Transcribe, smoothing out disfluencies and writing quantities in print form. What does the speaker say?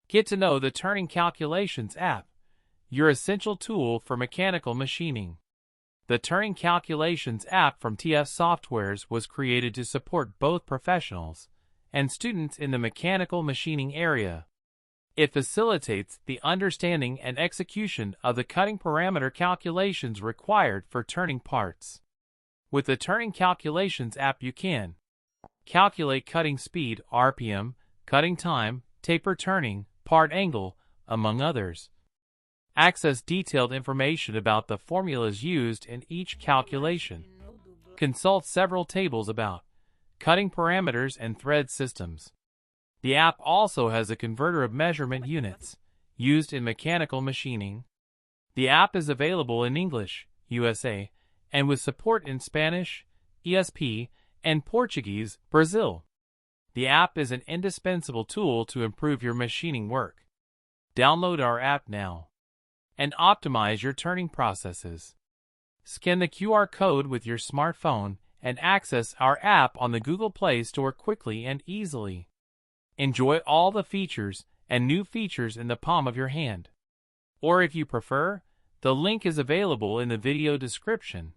Get to know the Turning Calculations app, your essential tool for mechanical machining. The Turning Calculations app from TF Softwares was created to support both professionals and students in the mechanical machining area. It facilitates the understanding and execution of the cutting parameter calculations required for turning parts. With the Turning Calculations app, you can calculate cutting speed, RPM, cutting time, taper turning, part angle, among others. Access detailed information about the formulas used in each calculation. Consult several tables about cutting parameters and thread systems. The app also has a converter of measurement units used in mechanical machining. The app is available in English, USA, and with support in Spanish, ESP, and Portuguese, Brazil. The app is an indispensable tool to improve your machining work. Download our app now and optimize your turning processes. Scan the QR code with your smartphone and access our app on the Google Play Store quickly and easily. Enjoy all the features and new features in the palm of your hand. Or if you prefer, the link is available in the video description.